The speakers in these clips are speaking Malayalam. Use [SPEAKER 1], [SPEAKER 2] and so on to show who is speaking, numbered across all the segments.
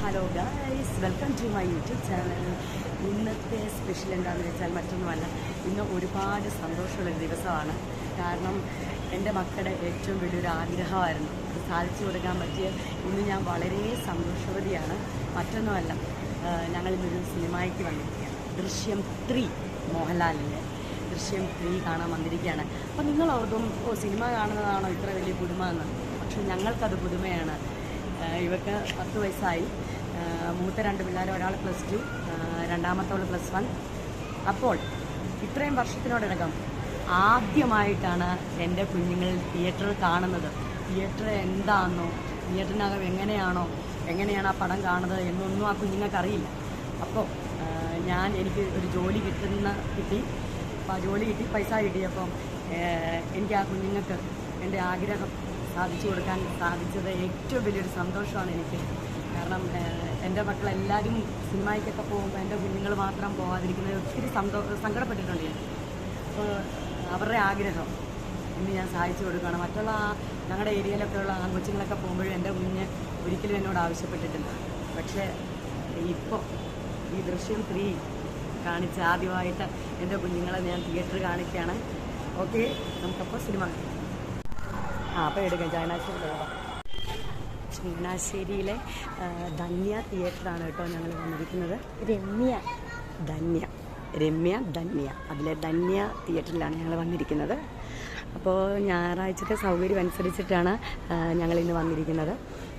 [SPEAKER 1] Hello guys, welcome to my YouTube channel. ഇന്നത്തെ സ്പെഷ്യൽ എന്താണെന്ന് വെച്ചാൽ മറ്റൊന്നുമല്ല, ഇന്ന് ഒരുപാട് സന്തോഷമുള്ളൊരു ദിവസമാണ്. കാരണം എൻ്റെ മക്കളുടെ ഏറ്റവും വലിയൊരു ആഗ്രഹമായിരുന്നു, അത് സാധിച്ചു കൊടുക്കാൻ പറ്റിയ ഇന്ന് ഞാൻ വളരെ സന്തോഷവതിയാണ്. മറ്റൊന്നുമല്ല, ഞങ്ങളിന്നൊരു സിനിമയ്ക്ക് വന്നിരിക്കുകയാണ്. ദൃശ്യം 3, മോഹൻലാലിൻ്റെ ദൃശ്യം 3 കാണാൻ വന്നിരിക്കുകയാണ്. അപ്പോൾ നിങ്ങൾ ഓർക്കും, സിനിമ കാണുന്നതാണോ ഇത്ര വലിയ പുതുമ എന്ന്? പക്ഷേ ഞങ്ങൾക്കത് പുതുമയാണ്. ഇവർക്ക് 10 വയസ്സായി. മൂത്ത 2 പിള്ളേർ, ഒരാൾ +2, രണ്ടാമത്തോൾ +1. അപ്പോൾ ഇത്രയും വർഷത്തിനോടകം ആദ്യമായിട്ടാണ് എൻ്റെ കുഞ്ഞുങ്ങൾ തിയേറ്ററിൽ കാണുന്നത്. തിയേറ്റർ എന്താണെന്നോ, തിയേറ്ററിനകം എങ്ങനെയാണ് ആ പടം കാണുന്നത് എന്നൊന്നും ആ കുഞ്ഞുങ്ങൾക്ക് അറിയില്ല. അപ്പോൾ എനിക്ക് ഒരു ജോലി കിട്ടി. അപ്പോൾ ആ ജോലി കിട്ടി, പൈസ കിട്ടിയപ്പം എനിക്ക് ആ കുഞ്ഞുങ്ങൾക്ക് എൻ്റെ ആഗ്രഹം സാധിച്ചു കൊടുക്കാൻ സാധിച്ചത് ഏറ്റവും വലിയൊരു സന്തോഷമാണ് എനിക്ക്. കാരണം എൻ്റെ മക്കളെല്ലാവരും സിനിമയ്ക്കൊക്കെ പോകുമ്പോൾ എൻ്റെ കുഞ്ഞുങ്ങൾ മാത്രം പോകാതിരിക്കുന്നത് ഒത്തിരി സങ്കടപ്പെട്ടിട്ടുണ്ട് ഞാൻ. അപ്പോൾ അവരുടെ ആഗ്രഹം ഇന്ന് ഞാൻ സാധിച്ചു കൊടുക്കുകയാണ്. മറ്റുള്ള ഞങ്ങളുടെ ഏരിയയിലൊക്കെ ഉള്ള ആൺകൊച്ചുങ്ങളൊക്കെ പോകുമ്പോഴും എൻ്റെ കുഞ്ഞ് ഒരിക്കലും എന്നോട് ആവശ്യപ്പെട്ടിട്ടില്ല. പക്ഷേ ഇപ്പോൾ ഈ ദൃശ്യം 3 കാണിച്ച് ആദ്യമായിട്ട് എൻ്റെ കുഞ്ഞുങ്ങളെ ഞാൻ തിയേറ്ററിൽ കാണിക്കുകയാണ്. ഓക്കെ, നമുക്കപ്പോൾ സിനിമ അപ്പോൾ എടുക്കാം. ചങ്ങനാശ്ശേരിയിലെ ധന്യ തിയേറ്ററാണ് കേട്ടോ ഞങ്ങൾ വന്നിരിക്കുന്നത്. രമ്യ ധന്യ അതിലെ ധന്യ തിയേറ്ററിലാണ് ഞങ്ങൾ വന്നിരിക്കുന്നത്. അപ്പോൾ ഞായറാഴ്ചത്തെ സൗകര്യം അനുസരിച്ചിട്ടാണ് ഞങ്ങളിന്ന് വന്നിരിക്കുന്നത്.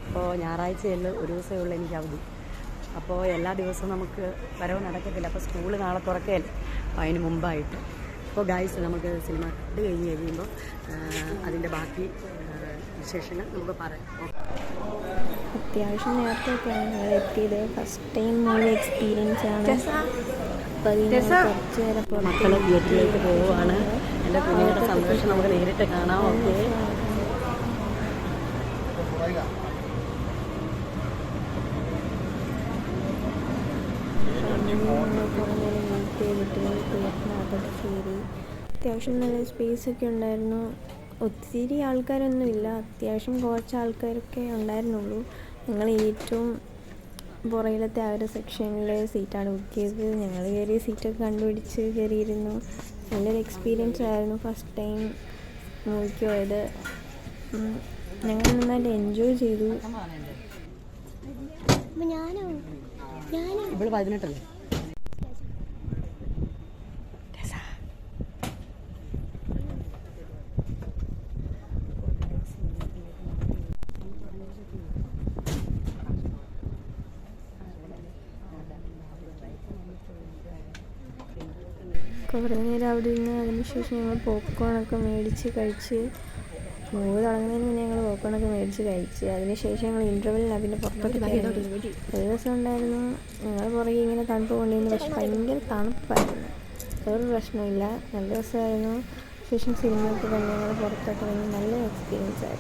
[SPEAKER 1] അപ്പോൾ ഞായറാഴ്ചയിൽ ഒരു ദിവസമേ ഉള്ളൂ എനിക്ക് അവധി. അപ്പോൾ എല്ലാ ദിവസവും നമുക്ക് വരവ് നടക്കത്തില്ല. അപ്പോൾ സ്കൂൾ നാളെ തുറക്കുകയല്ലേ, അപ്പോൾ അതിന് മുമ്പായിട്ട്. അപ്പോൾ ഗൈസ്, നമുക്ക് സിനിമ കണ്ടു കഴിയുമ്പോൾ അതിൻ്റെ ബാക്കി വിശേഷങ്ങൾ നമുക്ക് പറയാം.
[SPEAKER 2] അത്യാവശ്യം നേരത്തെയൊക്കെയാണ് ഞങ്ങൾ എത്തിയത്. ഫസ്റ്റ് ടൈം മൂവി എക്സ്പീരിയൻസ് ആണ്. കുറച്ച് നേരം
[SPEAKER 1] മക്കൾ തിയേറ്ററിലേക്ക് പോവുകയാണ്. എൻ്റെ കുഞ്ഞുങ്ങളുടെ സന്തോഷം നമുക്ക് നേരിട്ട് കാണാം. ഓക്കെ,
[SPEAKER 2] അത്യാവശ്യം നല്ല സ്പേസൊക്കെ ഉണ്ടായിരുന്നു. ഒത്തിരി ആൾക്കാരൊന്നുമില്ല, അത്യാവശ്യം കുറച്ച് ആൾക്കാരൊക്കെ ഉണ്ടായിരുന്നുള്ളൂ. ഞങ്ങൾ ഏറ്റവും പുറകിലത്തെ ആ ഒരു സെക്ഷനിലെ സീറ്റാണ് ബുക്ക് ചെയ്തത്. ഞങ്ങൾ കയറിയ സീറ്റൊക്കെ കണ്ടുപിടിച്ച് കയറിയിരുന്നു. നല്ലൊരു എക്സ്പീരിയൻസ് ആയിരുന്നു. ഫസ്റ്റ് ടൈം മൂവിക്ക് പോയത്. ഞങ്ങൾ നന്നായിട്ട് എൻജോയ് ചെയ്തു.
[SPEAKER 1] ഇപ്പോൾ 18
[SPEAKER 2] കുറേ നേരം അവിടെ നിന്ന് അതിനുശേഷം ഞങ്ങൾ പോപ്കോണൊക്കെ മേടിച്ച് കഴിച്ച്, മൂവി തുടങ്ങുന്നതിന് മുന്നേ ഞങ്ങൾ പോപ്കോണൊക്കെ മേടിച്ച് കഴിച്ച് അതിനുശേഷം ഞങ്ങൾ ഇൻ്റർവെല്ലിന് അതിൻ്റെ പുറത്തോട്ട് കയറി. ഒരു ദിവസം ഉണ്ടായിരുന്നു, ഞങ്ങൾ പുറകെ ഇങ്ങനെ തണുപ്പ് കൊണ്ടിരുന്നു. പക്ഷെ ഭയങ്കര തണുപ്പായിരുന്നു. വേറൊരു പ്രശ്നമില്ല, നല്ല ദിവസമായിരുന്നു. ശേഷം സിനിമയ്ക്ക് തന്നെ ഞങ്ങൾ പുറത്തോട്ട് വന്ന് നല്ലൊരു എക്സ്പീരിയൻസ് ആയിരുന്നു.